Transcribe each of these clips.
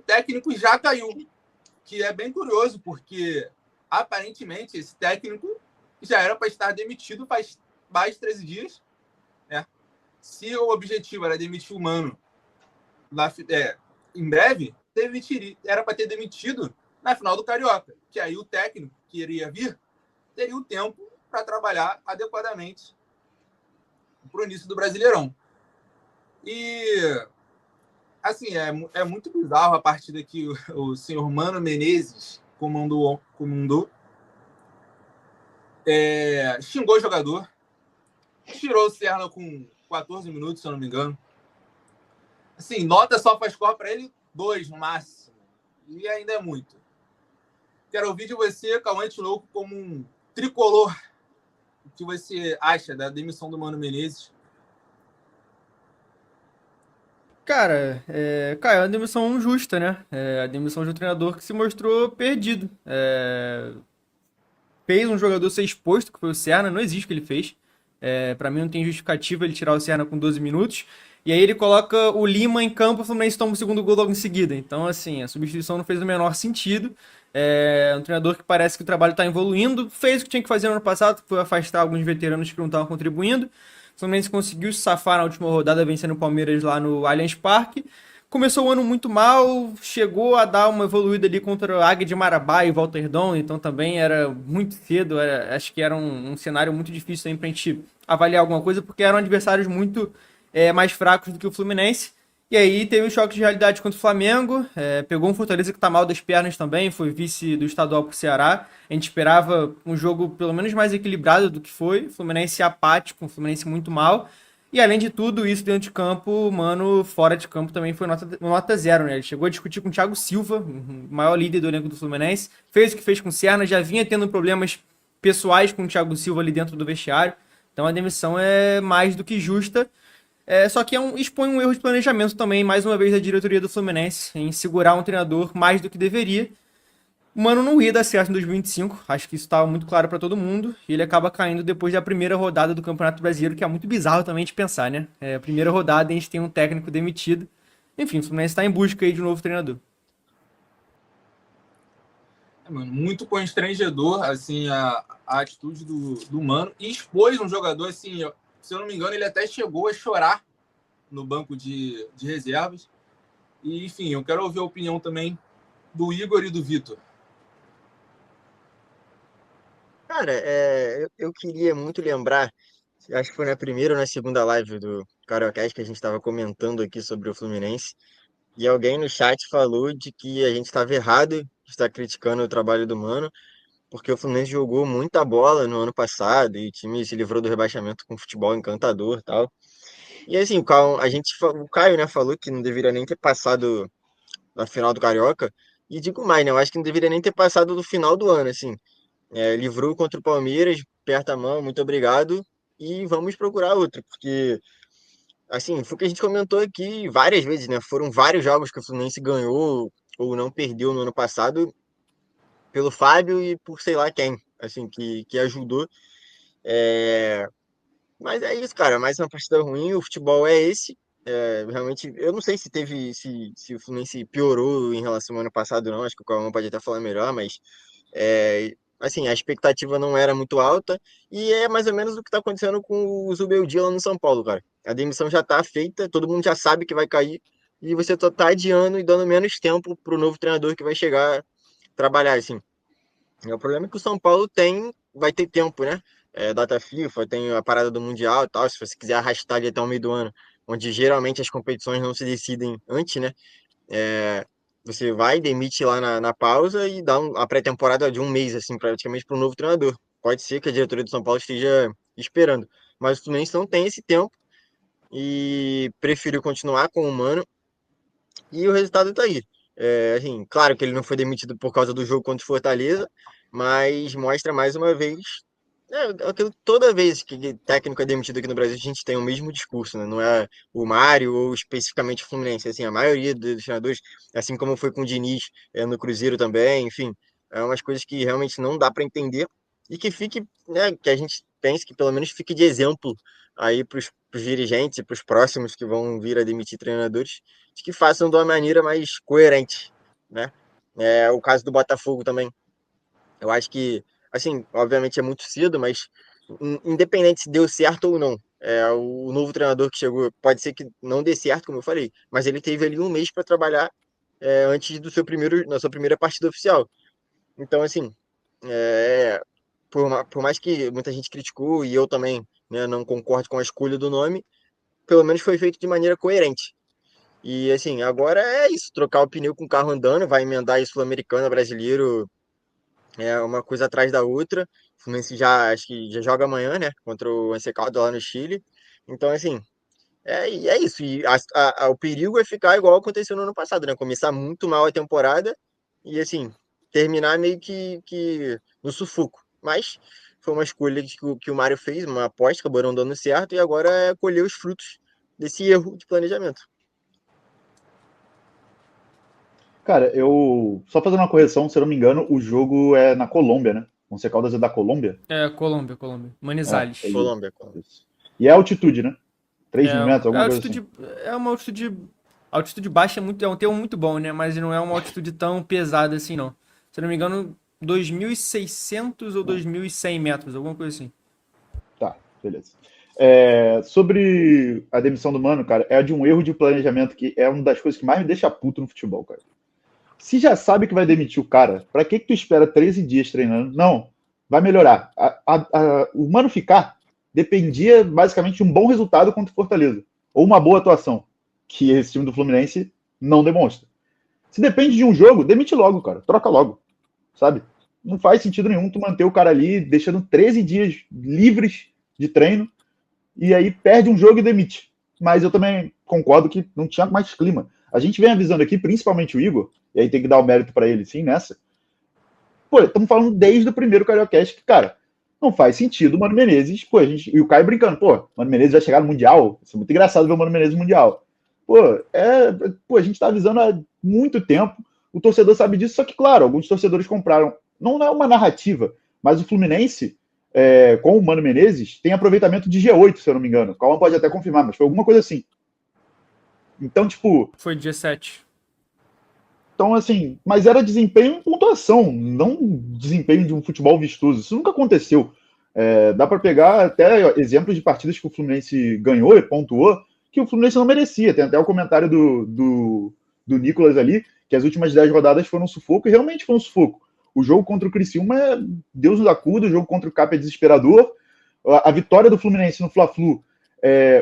técnico já caiu, que é bem curioso, porque aparentemente esse técnico já era para estar demitido faz mais de 13 dias. Né? Se o objetivo era demitir o Mano em breve, era para ter demitido na final do Carioca, que aí o técnico que iria vir teria o tempo para trabalhar adequadamente para o início do Brasileirão. E, assim, é muito bizarro a partida que o senhor Mano Menezes comandou. Xingou o jogador, tirou o Serna com 14 minutos, se eu não me engano. Assim, nota só faz score para ele 2 no máximo. E ainda é muito. Quero ouvir de você, Cauã Tinoco, como um tricolor. O que você acha da demissão do Mano Menezes? Cara, é uma demissão justa, né? É a demissão de um treinador que se mostrou perdido. Fez um jogador ser exposto, que foi o Serna, não existe o que ele fez. Pra mim não tem justificativa ele tirar o Serna com 12 minutos. E aí ele coloca o Lima em campo e o Fluminense toma o segundo gol logo em seguida. Então, assim, a substituição não fez o menor sentido. É um treinador que parece que o trabalho está evoluindo. Fez o que tinha que fazer no ano passado, que foi afastar alguns veteranos que não estavam contribuindo. O Fluminense conseguiu se safar na última rodada, vencendo o Palmeiras lá no Allianz Parque. Começou o ano muito mal, chegou a dar uma evoluída ali contra a Águia de Marabá e Volterdon, então também era muito cedo, acho que era um cenário muito difícil também pra gente avaliar alguma coisa, porque eram adversários muito mais fracos do que o Fluminense. E aí teve um choque de realidade contra o Flamengo, pegou um Fortaleza que tá mal das pernas também, foi vice do estadual pro Ceará. A gente esperava um jogo pelo menos mais equilibrado do que foi, o Fluminense apático, o Fluminense muito mal. E além de tudo isso dentro de campo, mano, fora de campo também foi nota zero, né? Ele chegou a discutir com o Thiago Silva, o maior líder do elenco do Fluminense, fez o que fez com o Serna, já vinha tendo problemas pessoais com o Thiago Silva ali dentro do vestiário. Então a demissão é mais do que justa. Só que expõe um erro de planejamento também, mais uma vez, da diretoria do Fluminense, em segurar um treinador mais do que deveria. O Mano não ia dar certo em 2025, acho que isso estava muito claro para todo mundo, e ele acaba caindo depois da primeira rodada do Campeonato Brasileiro, que é muito bizarro também de pensar, né? Primeira rodada a gente tem um técnico demitido. Enfim, o Fluminense está em busca aí de um novo treinador. Mano, muito constrangedor, assim, a atitude do Mano. E expôs um jogador, assim, se eu não me engano, ele até chegou a chorar no banco de reservas. E, enfim, eu quero ouvir a opinião também do Igor e do Vitor. Cara, eu queria muito lembrar, acho que foi na primeira ou na segunda live do Cariocast que a gente estava comentando aqui sobre o Fluminense, e alguém no chat falou de que a gente estava errado de estar criticando o trabalho do Mano, porque o Fluminense jogou muita bola no ano passado e o time se livrou do rebaixamento com futebol encantador e tal. E assim, o Caio, né, falou que não deveria nem ter passado na final do Carioca, e digo mais, né, eu acho que não deveria nem ter passado do final do ano, assim. Livrou contra o Palmeiras, aperta a mão, muito obrigado, e vamos procurar outro, porque, assim, foi o que a gente comentou aqui várias vezes, né? Foram vários jogos que o Fluminense ganhou ou não perdeu no ano passado pelo Fábio e por sei lá quem, assim, que ajudou. É... Mas é isso, cara, mais uma partida ruim, o futebol é esse. Realmente, eu não sei se o Fluminense piorou em relação ao ano passado, não. Acho que o Calma pode até falar melhor, mas assim, a expectativa não era muito alta e é mais ou menos o que está acontecendo com o Zubeldia lá no São Paulo, cara. A demissão já está feita, todo mundo já sabe que vai cair e você só tá adiando e dando menos tempo para o novo treinador que vai chegar trabalhar, assim. O problema é que o São Paulo vai ter tempo, né? Data FIFA, tem a parada do Mundial e tal, se você quiser arrastar ali até o meio do ano, onde geralmente as competições não se decidem antes, né? É, Você vai, demite lá na pausa e dá a pré-temporada de um mês, assim, praticamente para o novo treinador. Pode ser que a diretoria do São Paulo esteja esperando, mas o Fluminense não tem esse tempo e preferiu continuar com o Mano e o resultado tá aí. Assim, claro que ele não foi demitido por causa do jogo contra o Fortaleza, mas mostra mais uma vez. Toda vez que técnico é demitido aqui no Brasil, a gente tem o mesmo discurso, né? Não é o Mário ou especificamente o Fluminense. Assim, a maioria dos treinadores, assim como foi com o Diniz no Cruzeiro também, enfim, é umas coisas que realmente não dá para entender e que fique, né, que a gente pense que pelo menos fique de exemplo aí para os dirigentes e para os próximos que vão vir a demitir treinadores, de que façam de uma maneira mais coerente. né? O caso do Botafogo também. Eu acho que, assim, obviamente é muito cedo, mas independente se deu certo ou não, o novo treinador que chegou pode ser que não dê certo, como eu falei, mas ele teve ali um mês para trabalhar antes na sua primeira partida oficial. Então, assim, é, por mais que muita gente criticou e eu também, né, não concordo com a escolha do nome, pelo menos foi feito de maneira coerente. E assim, agora é isso, trocar o pneu com o carro andando, vai emendar aí Sul-Americana, brasileiro, uma coisa atrás da outra. O Fluminense já, acho que já joga amanhã, né, contra o Once Caldas lá no Chile. Então, assim, e é isso. E o perigo é ficar igual aconteceu no ano passado, né, começar muito mal a temporada e, assim, terminar meio que no sufoco. Mas foi uma escolha que o Mário fez, uma aposta, acabou não dando certo e agora é colher os frutos desse erro de planejamento. Cara, eu. Só fazendo uma correção, se eu não me engano, o jogo é na Colômbia, né? Once Caldas é da Colômbia? É, Colômbia, Colômbia. É Manizales. isso. Colômbia, Colômbia. Isso. E é altitude, né? 3 É, mil metros, a alguma coisa assim. altitude é uma altitude. A altitude baixa é um termo muito bom, né? Mas não é uma altitude tão pesada assim, não. Se eu não me engano, 2.600 ou 2.100 metros, alguma coisa assim. Tá, beleza. Sobre a demissão do Mano, cara, é de um erro de planejamento que é uma das coisas que mais me deixa puto no futebol, cara. Se já sabe que vai demitir o cara, pra que tu espera 13 dias treinando? Não, vai melhorar. O Mano ficar dependia basicamente de um bom resultado contra o Fortaleza, ou uma boa atuação, que esse time do Fluminense não demonstra. Se depende de um jogo, demite logo, cara. Troca logo, sabe? Não faz sentido nenhum tu manter o cara ali, deixando 13 dias livres de treino, e aí perde um jogo e demite. Mas eu também concordo que não tinha mais clima. A gente vem avisando aqui, principalmente o Igor, e aí tem que dar o mérito para ele sim nessa. Pô, estamos falando desde o primeiro Cariocast que, cara, não faz sentido o Mano Menezes, pô, e o Caio brincando, pô, Mano Menezes vai chegar no Mundial, isso é muito engraçado ver o Mano Menezes no Mundial. Pô, a gente tá avisando há muito tempo, o torcedor sabe disso, só que, claro, alguns torcedores compraram, não é uma narrativa, mas o Fluminense, com o Mano Menezes, tem aproveitamento de G8, se eu não me engano. O Calma pode até confirmar, mas foi alguma coisa assim. Então, tipo, Foi dia 7. então, assim, mas era desempenho em pontuação, não desempenho de um futebol vistoso. Isso nunca aconteceu. Dá para pegar até exemplos de partidas que o Fluminense ganhou e pontuou, que o Fluminense não merecia. Tem até o comentário do Nicolas ali, que as últimas 10 rodadas foram um sufoco, e realmente foi um sufoco. O jogo contra o Criciúma é Deus nos acuda, o jogo contra o Cap é desesperador. A vitória do Fluminense no Fla-Flu,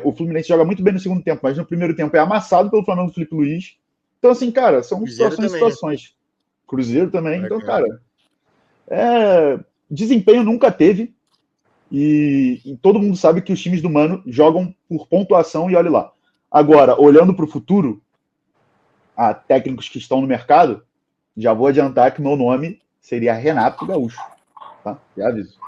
o Fluminense joga muito bem no segundo tempo, mas no primeiro tempo é amassado pelo Flamengo do Felipe Luiz. Então, assim, cara, são Cruzeiro situações e também, né? situações. Cruzeiro também. Então, Maracanã. cara, desempenho nunca teve. E todo mundo sabe que os times do Mano jogam por pontuação e olha lá. Agora, olhando para o futuro, a técnicos que estão no mercado, já vou adiantar que meu nome seria Renato Gaúcho. Tá? Já aviso.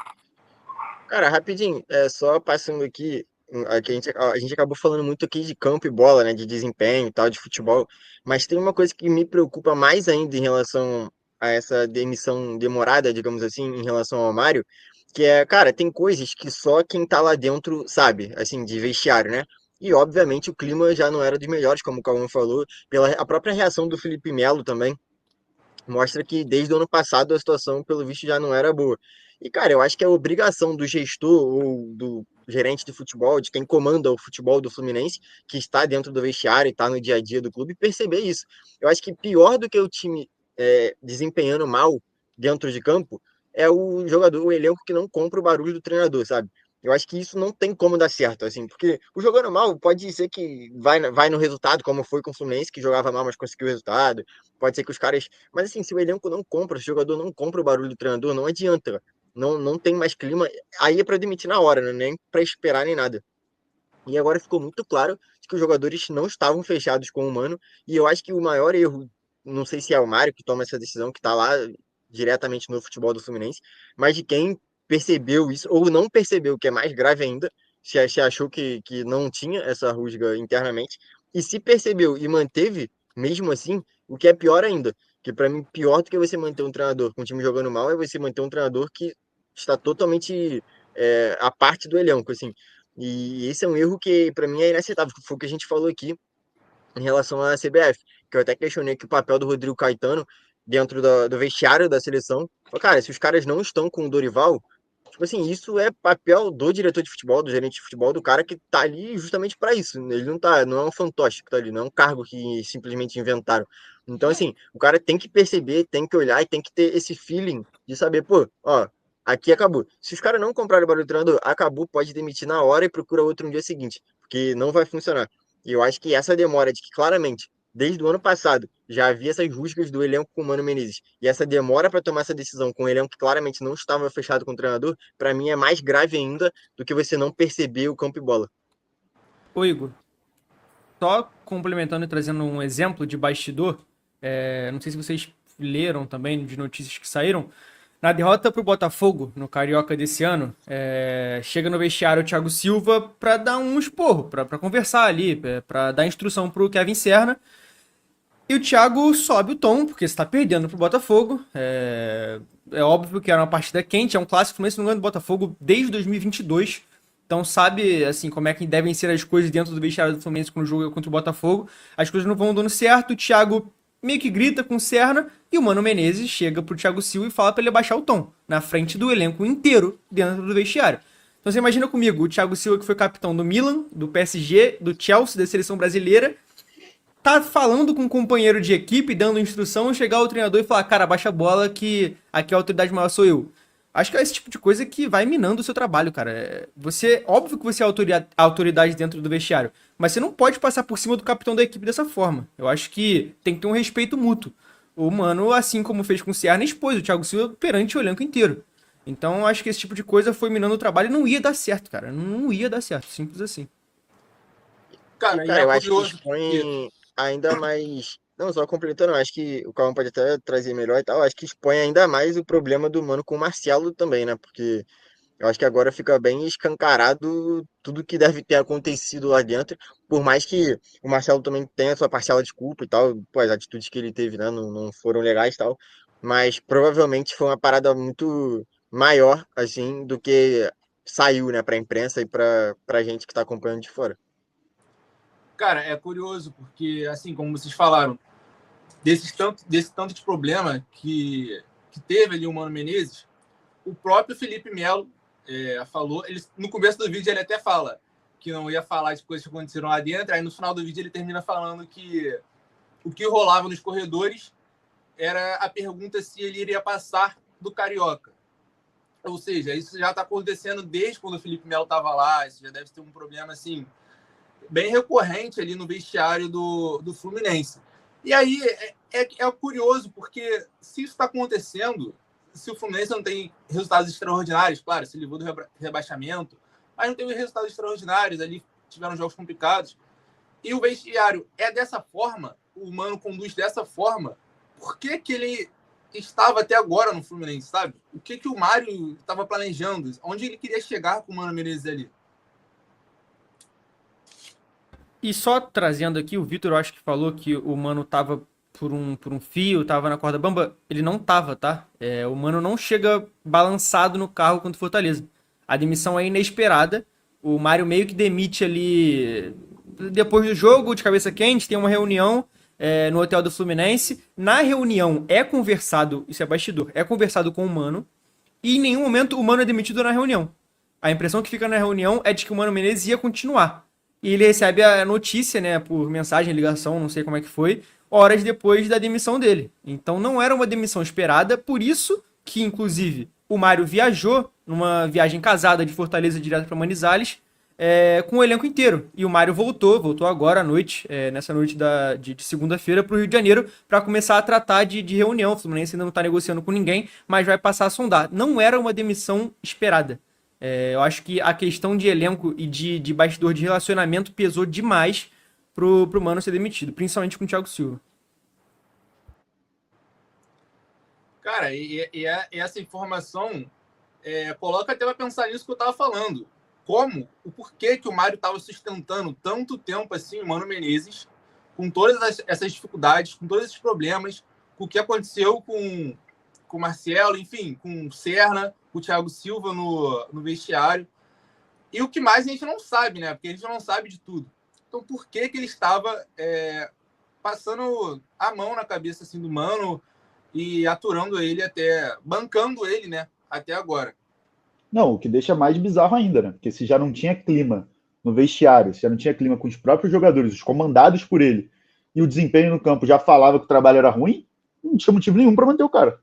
Cara, rapidinho, só passando aqui, aqui a gente acabou falando muito aqui de campo e bola, né, de desempenho e tal, de futebol, mas tem uma coisa que me preocupa mais ainda em relação a essa demissão demorada, digamos assim, em relação ao Mário, que cara, tem coisas que só quem tá lá dentro sabe, assim, de vestiário, né? E obviamente o clima já não era dos melhores, como o Cauã falou, pela a própria reação do Felipe Melo também mostra que desde o ano passado a situação, pelo visto, já não era boa. E, cara, eu acho que é obrigação do gestor ou do gerente de futebol, de quem comanda o futebol do Fluminense, que está dentro do vestiário e está no dia a dia do clube, perceber isso. Eu acho que pior do que o time desempenhando mal dentro de campo é o jogador, o elenco que não compra o barulho do treinador, sabe? Eu acho que isso não tem como dar certo, assim, porque o jogando mal pode ser que vai no resultado, como foi com o Fluminense, que jogava mal, mas conseguiu o resultado. Pode ser que os caras. Mas assim, se o elenco não compra, se o jogador não compra o barulho do treinador, não adianta. Não tem mais clima. Aí é para demitir na hora, né? Nem para esperar nem nada. E agora ficou muito claro que os jogadores não estavam fechados com o Mano. E eu acho que o maior erro, não sei se é o Mário que toma essa decisão, que está lá diretamente no futebol do Fluminense, mas de quem percebeu isso, ou não percebeu, que é mais grave ainda, se achou que não tinha essa rusga internamente, e se percebeu e manteve, mesmo assim, o que é pior ainda. Que para mim, pior do que você manter um treinador com o time jogando mal é você manter um treinador que está totalmente à parte do elenco, assim. E esse é um erro que, para mim, é inaceitável, que foi o que a gente falou aqui em relação à CBF. que eu até questionei aqui o papel do Rodrigo Caetano dentro do vestiário da seleção. Falei, cara, se os caras não estão com o Dorival, tipo assim, isso é papel do diretor de futebol, do gerente de futebol, do cara que tá ali justamente para isso. Ele não tá, não é um fantoche que tá ali, não é um cargo que simplesmente inventaram. Então, assim, o cara tem que perceber, tem que olhar e tem que ter esse feeling de saber, pô, ó, aqui acabou. Se os caras não comprarem o barulho do treinador, acabou, pode demitir na hora e procura outro no dia seguinte, porque não vai funcionar. E eu acho que essa demora de que claramente, desde o ano passado, já havia essas rusgas do elenco com o Mano Menezes, e essa demora para tomar essa decisão com um elenco que claramente não estava fechado com o treinador, para mim é mais grave ainda do que você não perceber o campo e bola. Ô, Igor, só complementando e trazendo um exemplo de bastidor, não sei se vocês leram também de notícias que saíram, na derrota pro Botafogo, no Carioca desse ano, chega no vestiário o Thiago Silva pra dar um esporro, pra conversar ali, pra dar instrução pro Kevin Serna. E o Thiago sobe o tom, porque você tá perdendo pro Botafogo. É óbvio que era uma partida quente, é um clássico Fluminense não ganha do Botafogo desde 2022. Então sabe, assim, como é que devem ser as coisas dentro do vestiário do Fluminense quando o jogo é contra o Botafogo. As coisas não vão dando certo, o Thiago meio que grita com o Serna e o Mano Menezes chega pro Thiago Silva e fala pra ele abaixar o tom, na frente do elenco inteiro dentro do vestiário. Então você imagina comigo, o Thiago Silva que foi capitão do Milan, do PSG, do Chelsea, da seleção brasileira, tá falando com um companheiro de equipe, dando instrução, chegar o treinador e falar, cara, baixa a bola que aqui a autoridade maior sou eu. Acho que é esse tipo de coisa que vai minando o seu trabalho, cara. Óbvio que você é a autoridade dentro do vestiário, mas você não pode passar por cima do capitão da equipe dessa forma. Eu acho que tem que ter um respeito mútuo. O Mano, assim como fez com o Ceará, expôs o Thiago Silva perante o elenco inteiro. Então, acho que esse tipo de coisa foi minando o trabalho e não ia dar certo, cara. Não ia dar certo, simples assim. Cara, e Cara, é eu acho que curioso porque, expõe ainda mais. Não, só completando, eu acho que o Calma pode até trazer melhor e tal. Eu acho que expõe ainda mais o problema do Mano com o Marcelo também, né? Porque eu acho que agora fica bem escancarado tudo que deve ter acontecido lá dentro. Por mais que o Marcelo também tenha sua parcela de culpa e tal, pô, as atitudes que ele teve, né, não foram legais e tal. Mas provavelmente foi uma parada muito maior, assim, do que saiu, né, pra imprensa e pra gente que tá acompanhando de fora. cara, é curioso porque, assim, como vocês falaram, desse tanto de problema que teve ali o Mano Menezes, o próprio Felipe Melo falou, no começo do vídeo ele até fala que não ia falar de coisas que aconteceram lá dentro, aí no final do vídeo ele termina falando que o que rolava nos corredores era a pergunta se ele iria passar do Carioca. Ou seja, isso já está acontecendo desde quando o Felipe Melo estava lá, isso já deve ter um problema, assim, bem recorrente ali no vestiário do Fluminense. E aí é curioso, porque se isso está acontecendo, se o Fluminense não tem resultados extraordinários, claro, se livrou do rebaixamento, mas não teve resultados extraordinários, ali tiveram jogos complicados, e o vestiário é dessa forma, o Mano conduz dessa forma, por que ele estava até agora no Fluminense, sabe? O que o Mário estava planejando? Onde ele queria chegar com o Mano Menezes ali? E só trazendo aqui, o Vitor, eu acho que falou que o Mano tava por um fio, tava na corda bamba. Ele não tava, tá? O Mano não chega balançado no carro contra o Fortaleza. A demissão é inesperada. O Mário meio que demite ali depois do jogo, de cabeça quente, tem uma reunião no hotel do Fluminense. Na reunião é conversado, isso é bastidor, é conversado com o Mano. E em nenhum momento o Mano é demitido na reunião. A impressão que fica na reunião é de que o Mano Menezes ia continuar. E ele recebe a notícia, né, por mensagem, ligação, não sei como é que foi, horas depois da demissão dele. Então não era uma demissão esperada, por isso que, inclusive, o Mário viajou numa viagem casada de Fortaleza direto para Manizales, com o elenco inteiro. E o Mário voltou agora à noite, nessa noite de segunda-feira, para o Rio de Janeiro, para começar a tratar de reunião. O Fluminense ainda não está negociando com ninguém, mas vai passar a sondar. Não era uma demissão esperada. Eu acho que a questão de elenco e de bastidor de relacionamento pesou demais pro Mano ser demitido, principalmente com o Thiago Silva. Cara, e essa informação coloca até para pensar nisso que eu estava falando. O porquê que o Mário estava sustentando tanto tempo assim o Mano Menezes, com todas essas dificuldades, com todos esses problemas, com o que aconteceu com o Marcelo, enfim, com o Serna, com o Thiago Silva no vestiário. E o que mais a gente não sabe, né? Porque a gente não sabe de tudo. Então, por que ele estava passando a mão na cabeça assim, do Mano e aturando ele bancando ele, né? Até agora. Não, o que deixa mais bizarro ainda, né? Porque se já não tinha clima no vestiário, se já não tinha clima com os próprios jogadores, os comandados por ele, e o desempenho no campo já falava que o trabalho era ruim, não tinha motivo nenhum para manter o cara.